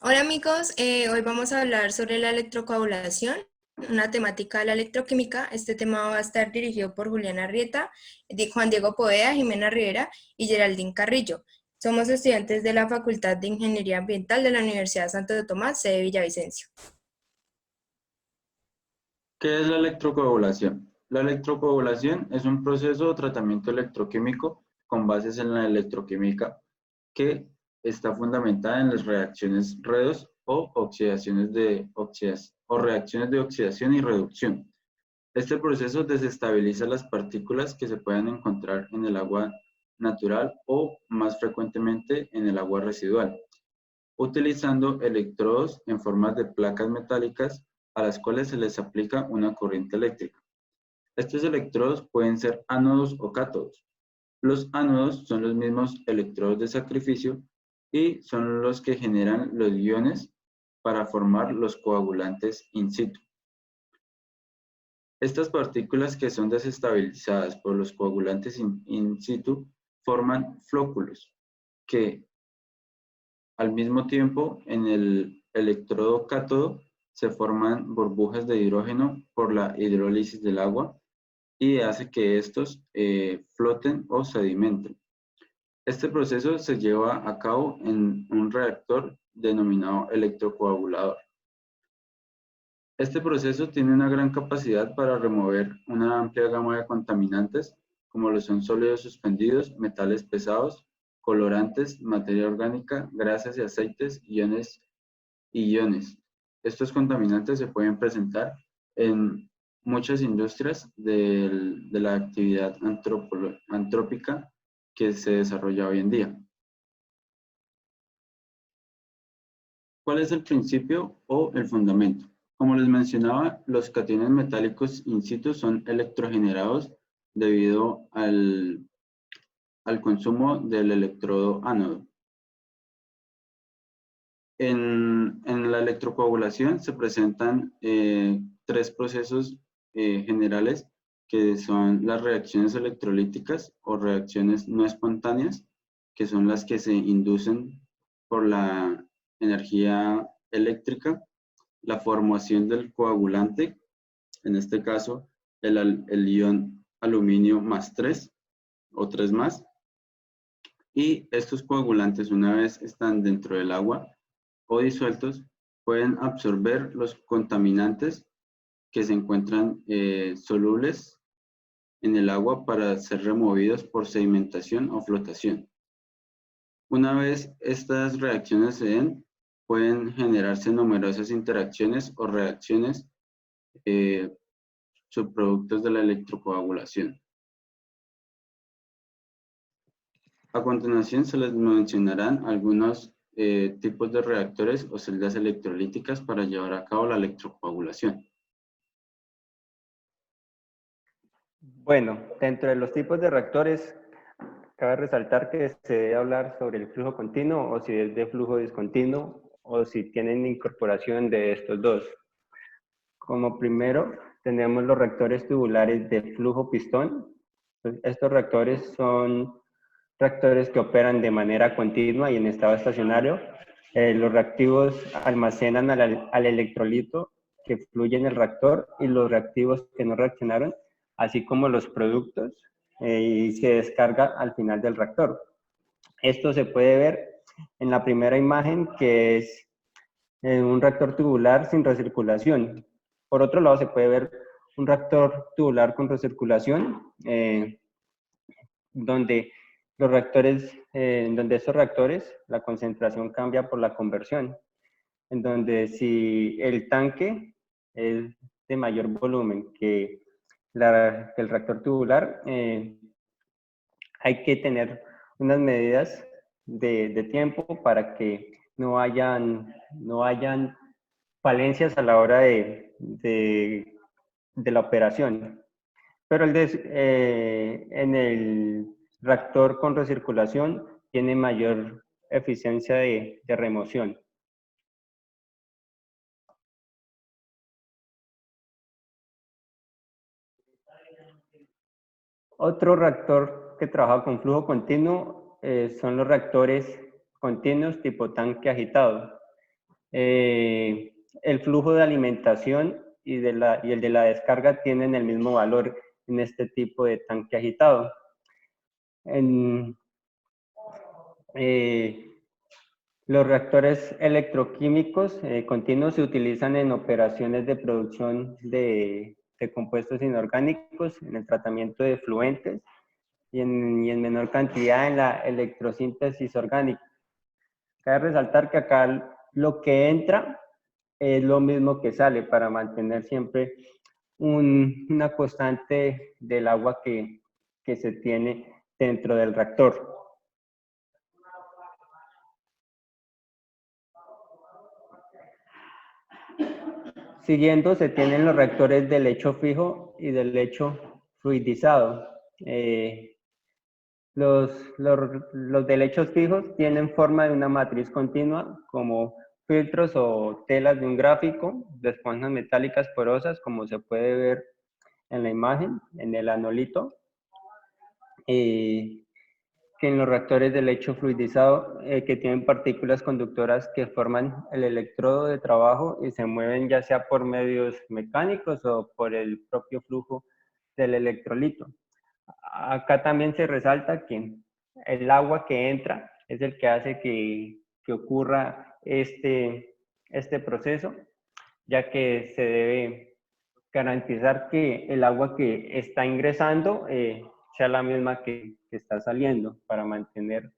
Hola amigos, hoy vamos a hablar sobre la electrocoagulación, una temática de la electroquímica. Este tema va a estar dirigido por Juliana Arrieta, Juan Diego Poveda, Jimena Rivera y Geraldine Carrillo. Somos estudiantes de la Facultad de Ingeniería Ambiental de la Universidad Santo Tomás, sede Villavicencio. ¿Qué es la electrocoagulación? La electrocoagulación es un proceso o tratamiento electroquímico con bases en la electroquímica que está fundamentada en las reacciones redox o reacciones de oxidación y reducción. Este proceso desestabiliza las partículas que se puedan encontrar en el agua natural o, más frecuentemente, en el agua residual, utilizando electrodos en forma de placas metálicas a las cuales se les aplica una corriente eléctrica. Estos electrodos pueden ser ánodos o cátodos. Los ánodos son los mismos electrodos de sacrificio y son los que generan los iones para formar los coagulantes in situ. Estas partículas que son desestabilizadas por los coagulantes in situ forman flóculos que al mismo tiempo en el electrodo cátodo se forman burbujas de hidrógeno por la hidrólisis del agua y hace que estos floten o sedimenten. Este proceso se lleva a cabo en un reactor denominado electrocoagulador. Este proceso tiene una gran capacidad para remover una amplia gama de contaminantes, como lo son sólidos suspendidos, metales pesados, colorantes, materia orgánica, grasas y aceites, iones y iones. Estos contaminantes se pueden presentar en muchas industrias de la actividad antrópica que se desarrolla hoy en día. ¿Cuál es el principio o el fundamento? Como les mencionaba, los cationes metálicos in situ son electrogenerados debido al consumo del electrodo ánodo. En la electrocoagulación se presentan tres procesos generales que son las reacciones electrolíticas o reacciones no espontáneas, que son las que se inducen por la energía eléctrica, la formación del coagulante, en este caso el ion aluminio más 3 o 3 más, y estos coagulantes una vez están dentro del agua o disueltos, pueden absorber los contaminantes que se encuentran solubles en el agua para ser removidos por sedimentación o flotación. Una vez estas reacciones se den, pueden generarse numerosas interacciones o reacciones subproductos de la electrocoagulación. A continuación se les mencionarán algunos tipos de reactores o celdas electrolíticas para llevar a cabo la electrocoagulación. Bueno, dentro de los tipos de reactores, cabe resaltar que se debe hablar sobre el flujo continuo o si es de flujo discontinuo o si tienen incorporación de estos dos. Como primero, tenemos los reactores tubulares de flujo pistón. Estos reactores son reactores que operan de manera continua y en estado estacionario. Los reactivos almacenan al electrolito que fluye en el reactor y los reactivos que no reaccionaron, así como los productos, y se descarga al final del reactor. Esto se puede ver en la primera imagen, que es un reactor tubular sin recirculación. Por otro lado, se puede ver un reactor tubular con recirculación, donde estos reactores, la concentración cambia por la conversión, en donde si el tanque es de mayor volumen que el reactor tubular, hay que tener unas medidas de tiempo para que no hayan falencias a la hora de la operación. Pero en el reactor con recirculación tiene mayor eficiencia de remoción. Otro reactor que trabaja con flujo continuo son los reactores continuos tipo tanque agitado. El flujo de alimentación y el de la descarga tienen el mismo valor en este tipo de tanque agitado. Los reactores electroquímicos continuos se utilizan en operaciones de producción de compuestos inorgánicos, en el tratamiento de fluentes y en menor cantidad en la electrosíntesis orgánica. Cabe resaltar que acá lo que entra es lo mismo que sale para mantener siempre una constante del agua que se tiene dentro del reactor. Siguiendo, se tienen los reactores de lecho fijo y de lecho fluidizado. Los de lechos fijos tienen forma de una matriz continua, como filtros o telas de un gráfico, de esponjas metálicas porosas, como se puede ver en la imagen, en el anolito. Que en los reactores de lecho fluidizado, que tienen partículas conductoras que forman el electrodo de trabajo y se mueven ya sea por medios mecánicos o por el propio flujo del electrolito. Acá también se resalta que el agua que entra es el que hace que ocurra este proceso, ya que se debe garantizar que el agua que está ingresando sea la misma que está saliendo para mantener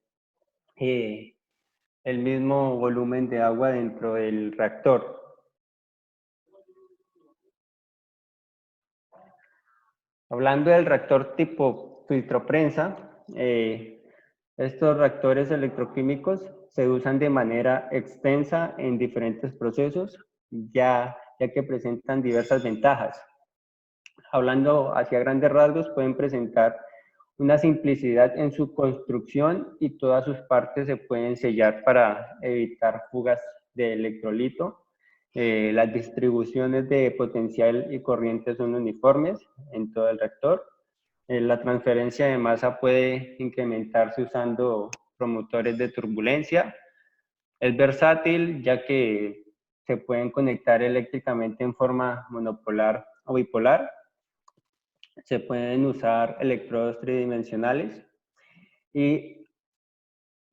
el mismo volumen de agua dentro del reactor. Hablando del reactor tipo filtroprensa, estos reactores electroquímicos se usan de manera extensa en diferentes procesos, ya que presentan diversas ventajas. Hablando hacia grandes rasgos, pueden presentar una simplicidad en su construcción y todas sus partes se pueden sellar para evitar fugas de electrolito. Las distribuciones de potencial y corriente son uniformes en todo el reactor. La transferencia de masa puede incrementarse usando promotores de turbulencia. Es versátil ya que se pueden conectar eléctricamente en forma monopolar o bipolar. Se pueden usar electrodos tridimensionales y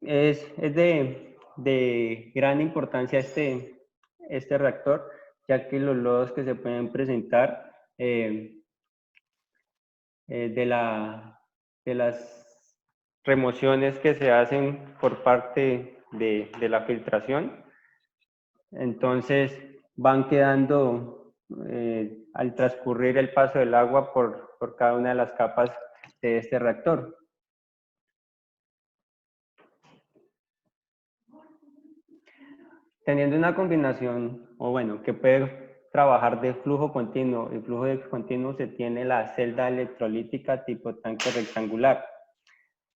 es de gran importancia este reactor, ya que los lodos que se pueden presentar de las remociones que se hacen por parte de la filtración, entonces van quedando al transcurrir el paso del agua por cada una de las capas de este reactor. Teniendo una combinación, o bueno, que puede trabajar de flujo continuo y flujo discontinuo, se tiene la celda electrolítica tipo tanque rectangular.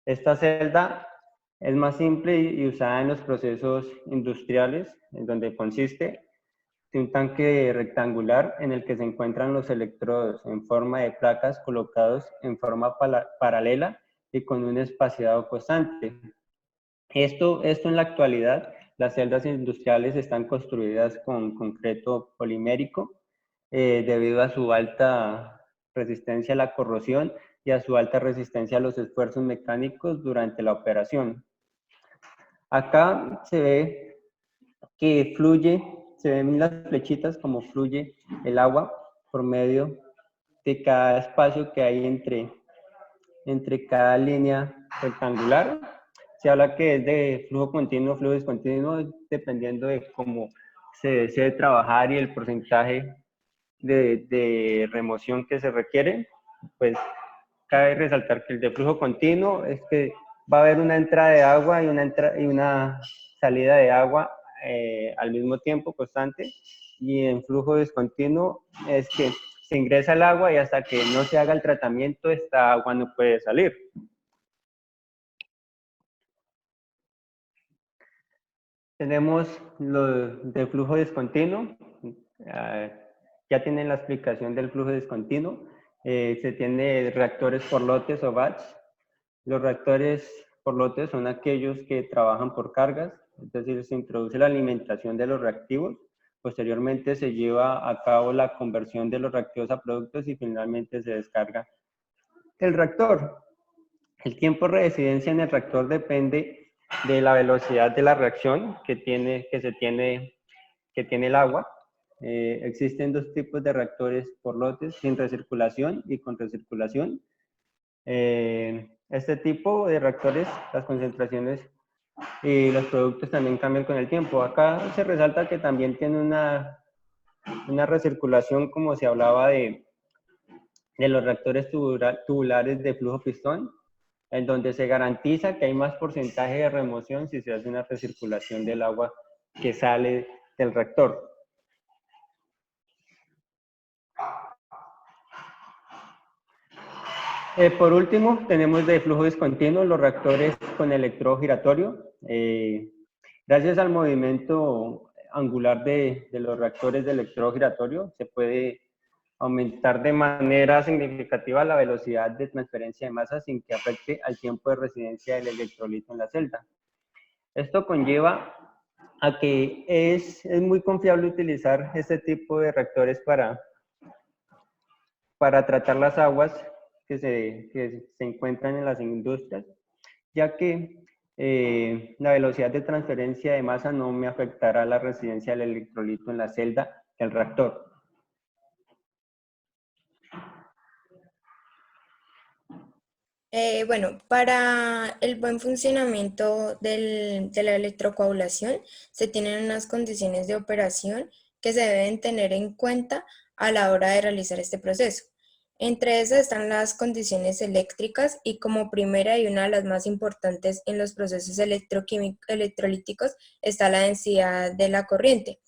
Esta celda es más simple y usada en los procesos industriales, en donde consiste de un tanque rectangular en el que se encuentran los electrodos en forma de placas colocados en forma paralela y con un espaciado constante. Esto en la actualidad, las celdas industriales están construidas con concreto polimérico debido a su alta resistencia a la corrosión y a su alta resistencia a los esfuerzos mecánicos durante la operación. Acá se ve que se ven las flechitas como fluye el agua por medio de cada espacio que hay entre cada línea rectangular. Se habla que es de flujo continuo, flujo discontinuo, dependiendo de cómo se desee trabajar y el porcentaje de remoción que se requiere. Pues cabe resaltar que el de flujo continuo es que va a haber una entrada de agua y una salida de agua al mismo tiempo constante, y en flujo discontinuo es que se ingresa el agua y hasta que no se haga el tratamiento esta agua no puede salir. Tenemos lo de flujo discontinuo. Ya tienen la explicación del flujo discontinuo. Se tiene reactores por lotes o batch. Los reactores por lotes son aquellos que trabajan por cargas. Es decir, se introduce la alimentación de los reactivos, posteriormente se lleva a cabo la conversión de los reactivos a productos y finalmente se descarga el reactor. El tiempo de residencia en el reactor depende de la velocidad de la reacción que tiene el agua. Existen dos tipos de reactores por lotes, sin recirculación y con recirculación. Este tipo de reactores, las concentraciones y los productos también cambian con el tiempo. Acá se resalta que también tiene una recirculación, como se hablaba de los reactores tubulares de flujo pistón, en donde se garantiza que hay más porcentaje de remoción si se hace una recirculación del agua que sale del reactor. Por último, tenemos de flujo discontinuo los reactores con electrodo giratorio. Gracias al movimiento angular de los reactores de electrodo giratorio, se puede aumentar de manera significativa la velocidad de transferencia de masa sin que afecte al tiempo de residencia del electrolito en la celda. Esto conlleva a que es muy confiable utilizar este tipo de reactores para tratar las aguas que se encuentran en las industrias, ya que la velocidad de transferencia de masa no me afectará la residencia del electrolito en la celda del reactor. Bueno, para el buen funcionamiento de la electrocoagulación se tienen unas condiciones de operación que se deben tener en cuenta a la hora de realizar este proceso. Entre esas están las condiciones eléctricas y como primera y una de las más importantes en los procesos electrolíticos está la densidad de la corriente,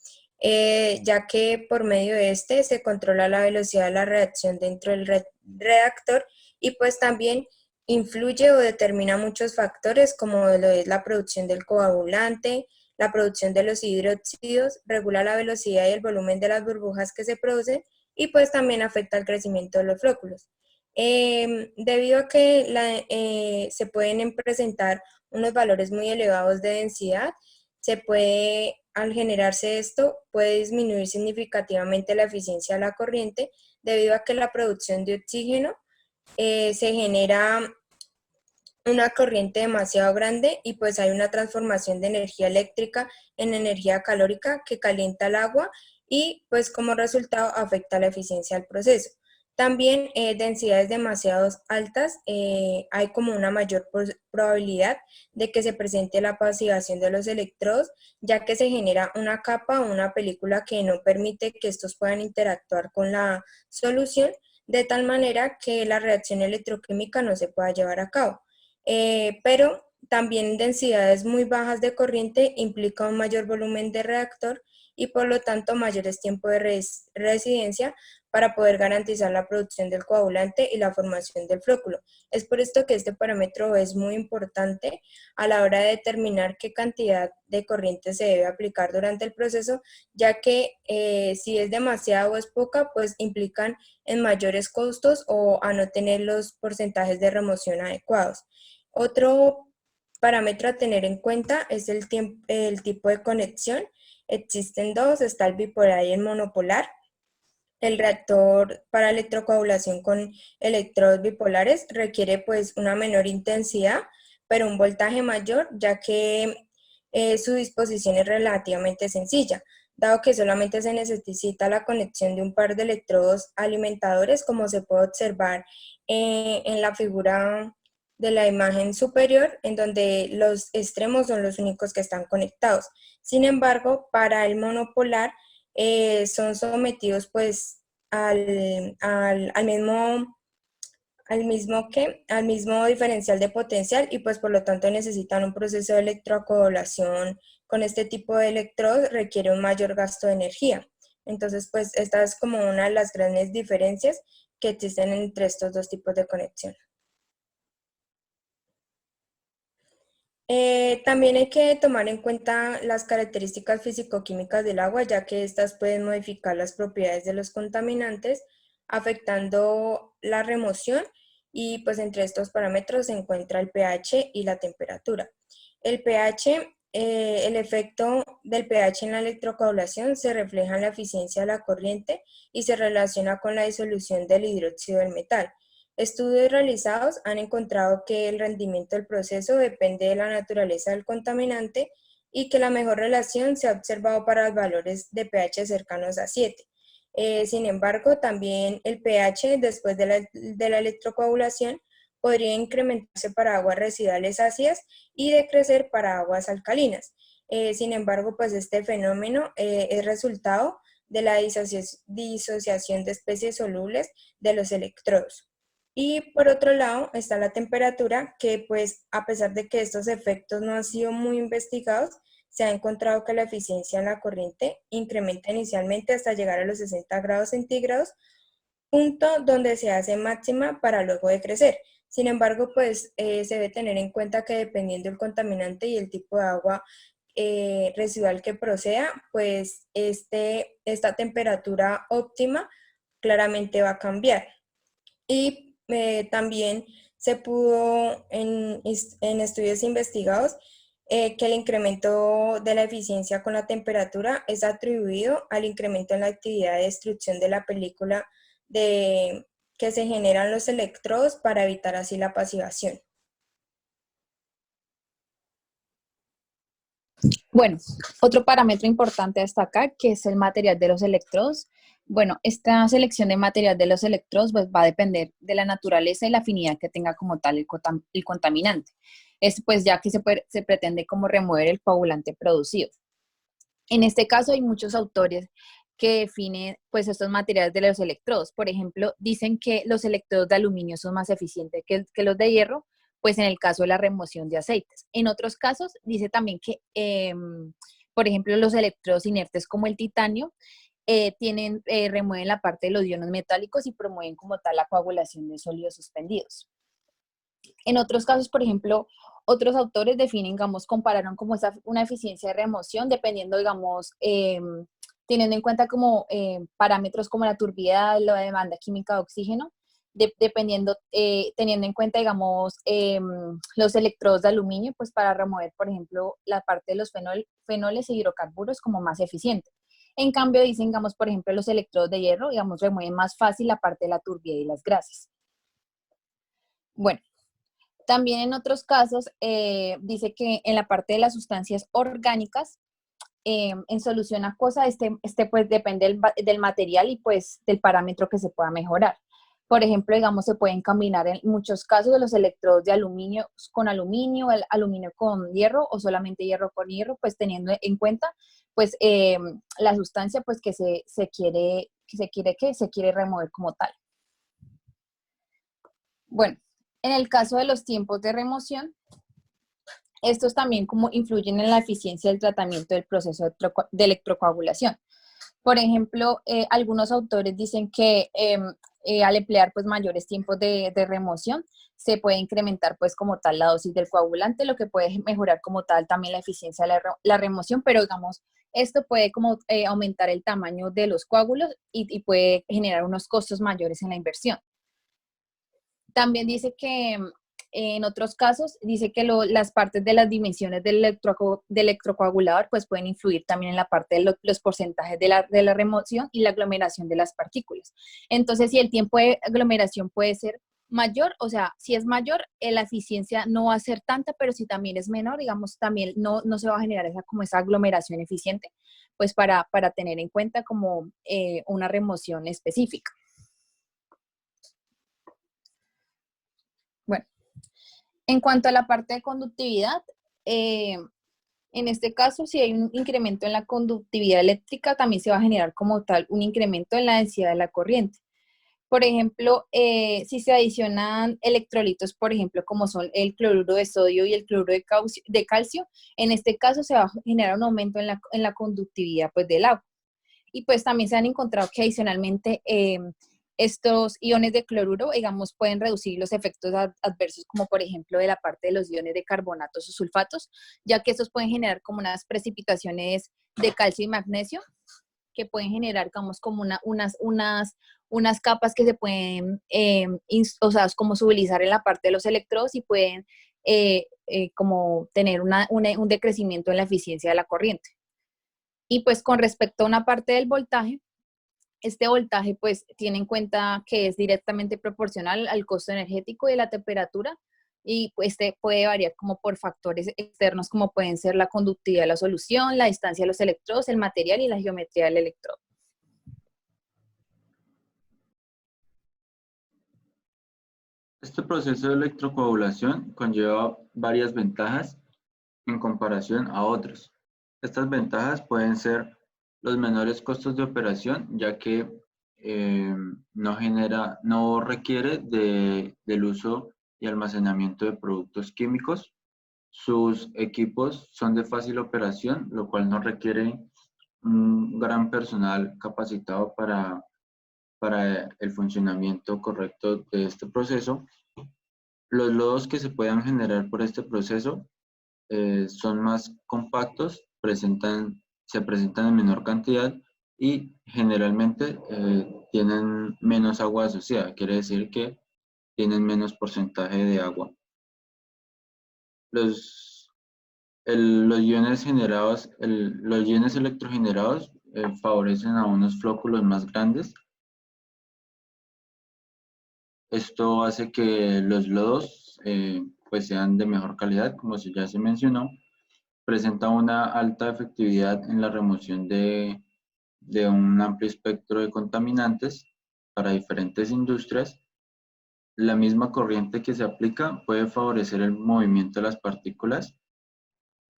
ya que por medio de este se controla la velocidad de la reacción dentro del reactor y pues también influye o determina muchos factores como lo es la producción del coagulante, la producción de los hidróxidos, regula la velocidad y el volumen de las burbujas que se producen y pues también afecta el crecimiento de los flóculos. Debido a que se pueden presentar unos valores muy elevados de densidad, al generarse esto, puede disminuir significativamente la eficiencia de la corriente debido a que la producción de oxígeno se genera una corriente demasiado grande y pues hay una transformación de energía eléctrica en energía calórica que calienta el agua y pues como resultado afecta la eficiencia del proceso. También densidades demasiado altas, hay como una mayor probabilidad de que se presente la pasivación de los electrodos, ya que se genera una capa o una película que no permite que estos puedan interactuar con la solución, de tal manera que la reacción electroquímica no se pueda llevar a cabo. Pero también densidades muy bajas de corriente implica un mayor volumen de reactor y por lo tanto mayores tiempos de residencia para poder garantizar la producción del coagulante y la formación del flóculo. Es por esto que este parámetro es muy importante a la hora de determinar qué cantidad de corriente se debe aplicar durante el proceso, ya que si es demasiada o es poca, pues implican en mayores costos o a no tener los porcentajes de remoción adecuados. Otro parámetro a tener en cuenta es el tipo de conexión. Existen dos, está el bipolar y el monopolar. El reactor para electrocoagulación con electrodos bipolares requiere pues una menor intensidad, pero un voltaje mayor, ya que su disposición es relativamente sencilla, dado que solamente se necesita la conexión de un par de electrodos alimentadores, como se puede observar en la figura de la imagen superior, en donde los extremos son los únicos que están conectados. Sin embargo, para el monopolar, son sometidos pues al mismo diferencial de potencial y pues por lo tanto necesitan un proceso de electrocoagulación con este tipo de electrodos, requiere un mayor gasto de energía. Entonces pues esta es como una de las grandes diferencias que existen entre estos dos tipos de conexión. También hay que tomar en cuenta las características físico-químicas del agua, ya que estas pueden modificar las propiedades de los contaminantes, afectando la remoción y pues entre estos parámetros se encuentra el pH y la temperatura. El pH el efecto del pH en la electrocoagulación se refleja en la eficiencia de la corriente y se relaciona con la disolución del hidróxido del metal. Estudios realizados han encontrado que el rendimiento del proceso depende de la naturaleza del contaminante y que la mejor relación se ha observado para los valores de pH cercanos a 7. Sin embargo, también el pH después de la electrocoagulación podría incrementarse para aguas residuales ácidas y decrecer para aguas alcalinas. Sin embargo, pues este fenómeno es resultado de la disociación de especies solubles de los electrodos. Y por otro lado está la temperatura, que pues a pesar de que estos efectos no han sido muy investigados, se ha encontrado que la eficiencia en la corriente incrementa inicialmente hasta llegar a los 60 grados centígrados, punto donde se hace máxima para luego decrecer. Sin embargo, pues se debe tener en cuenta que dependiendo del contaminante y el tipo de agua residual que proceda, pues esta temperatura óptima claramente va a cambiar. Y también se pudo en estudios investigados que el incremento de la eficiencia con la temperatura es atribuido al incremento en la actividad de destrucción de la película que se generan los electrodos para evitar así la pasivación. Bueno, otro parámetro importante a destacar que es el material de los electrodos. Bueno, esta selección de material de los electrodos pues, va a depender de la naturaleza y la afinidad que tenga como tal el contaminante. Es pues ya que se pretende como remover el coagulante producido. En este caso hay muchos autores que definen pues estos materiales de los electrodos. Por ejemplo, dicen que los electrodos de aluminio son más eficientes que los de hierro, pues en el caso de la remoción de aceites. En otros casos, dice también que, por ejemplo, los electrodos inertes como el titanio, remueven la parte de los iones metálicos y promueven como tal la coagulación de sólidos suspendidos. En otros casos, por ejemplo, otros autores definen, digamos, compararon como una eficiencia de remoción dependiendo, digamos, teniendo en cuenta como parámetros como la turbidez, la demanda química de oxígeno, teniendo en cuenta, digamos, los electrodos de aluminio, pues para remover, por ejemplo, la parte de los fenoles e hidrocarburos como más eficiente. En cambio, dicen, digamos, por ejemplo, los electrodos de hierro, digamos, remueven más fácil la parte de la turbidez y las grasas. Bueno, también en otros casos dice que en la parte de las sustancias orgánicas, en solución acuosa, pues depende del material y pues del parámetro que se pueda mejorar. Por ejemplo, digamos, se pueden combinar en muchos casos de los electrodos de aluminio con aluminio, el aluminio con hierro o solamente hierro con hierro, pues teniendo en cuenta pues la sustancia pues que se quiere remover como tal. Bueno, en el caso de los tiempos de remoción, estos también como influyen en la eficiencia del tratamiento del proceso de electrocoagulación. Por ejemplo, algunos autores dicen que al emplear pues mayores tiempos de remoción, se puede incrementar pues como tal la dosis del coagulante, lo que puede mejorar como tal también la eficiencia de la remoción, pero digamos, esto puede como aumentar el tamaño de los coágulos y puede generar unos costos mayores en la inversión. También dice que en otros casos, dice que las partes de las dimensiones del electrocoagulador pues pueden influir también en la parte de los porcentajes de la remoción y la aglomeración de las partículas. Entonces, si el tiempo de aglomeración puede ser mayor, o sea, si es mayor, la eficiencia no va a ser tanta, pero si también es menor, digamos, también no se va a generar esa aglomeración eficiente, pues para tener en cuenta como una remoción específica. Bueno, en cuanto a la parte de conductividad, en este caso, si hay un incremento en la conductividad eléctrica, también se va a generar como tal un incremento en la densidad de la corriente. Por ejemplo, si se adicionan electrolitos, por ejemplo, como son el cloruro de sodio y el cloruro de calcio, en este caso se va a generar un aumento en la conductividad pues, del agua. Y pues también se han encontrado que adicionalmente estos iones de cloruro, digamos, pueden reducir los efectos adversos, como por ejemplo de la parte de los iones de carbonatos o sulfatos, ya que estos pueden generar como unas precipitaciones de calcio y magnesio, que pueden generar, digamos, como unas capas que se pueden, o sea, como subilizar en la parte de los electrodos y pueden como tener un decrecimiento en la eficiencia de la corriente. Y pues con respecto a una parte del voltaje, este voltaje pues tiene en cuenta que es directamente proporcional al costo energético y de la temperatura, y pues este puede variar como por factores externos como pueden ser la conductividad de la solución, la distancia de los electrodos, el material y la geometría del electrodo. Este proceso de electrocoagulación conlleva varias ventajas en comparación a otros. Estas ventajas pueden ser los menores costos de operación, ya que no requiere del uso y almacenamiento de productos químicos. Sus equipos son de fácil operación, lo cual no requiere un gran personal capacitado para el funcionamiento correcto de este proceso. Los lodos que se puedan generar por este proceso son más compactos, se presentan en menor cantidad y generalmente tienen menos agua asociada, quiere decir que tienen menos porcentaje de agua. Los iones electrogenerados favorecen a unos flóculos más grandes. Esto hace que los lodos pues sean de mejor calidad, como ya se mencionó. Presenta una alta efectividad en la remoción de un amplio espectro de contaminantes para diferentes industrias. La misma corriente que se aplica puede favorecer el movimiento de las partículas,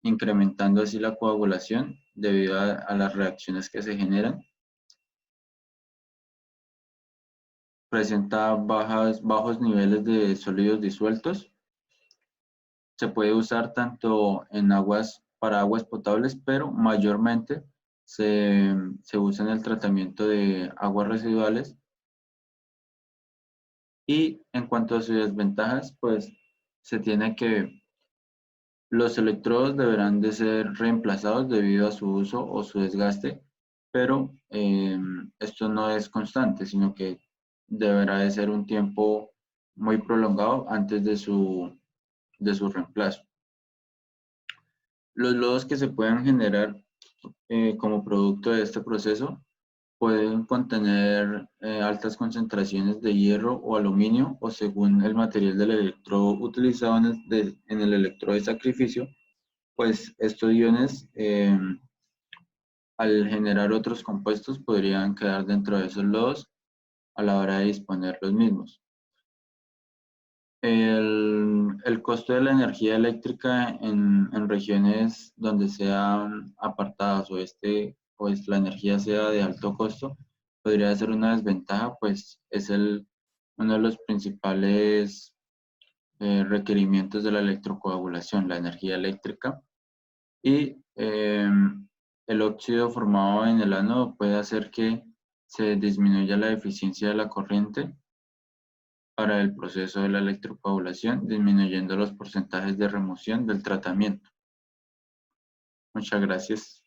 incrementando así la coagulación debido a las reacciones que se generan. Presenta bajos niveles de sólidos disueltos. Se puede usar tanto para aguas potables, pero mayormente se usa en el tratamiento de aguas residuales. Y en cuanto a sus desventajas, pues se tiene que los electrodos deberán de ser reemplazados debido a su uso o su desgaste, pero esto no es constante, sino que deberá de ser un tiempo muy prolongado antes de su reemplazo. Los lodos que se puedan generar como producto de este proceso pueden contener altas concentraciones de hierro o aluminio, o según el material del electrodo utilizado en el electrodo de sacrificio, pues estos iones al generar otros compuestos podrían quedar dentro de esos lodos a la hora de disponer los mismos. El costo de la energía eléctrica en regiones donde sean apartadas o la energía sea de alto costo podría ser una desventaja, pues es uno de los principales requerimientos de la electrocoagulación, la energía eléctrica. Y el óxido formado en el ánodo puede hacer que se disminuya la eficiencia de la corriente para el proceso de la electrocoagulación, disminuyendo los porcentajes de remoción del tratamiento. Muchas gracias.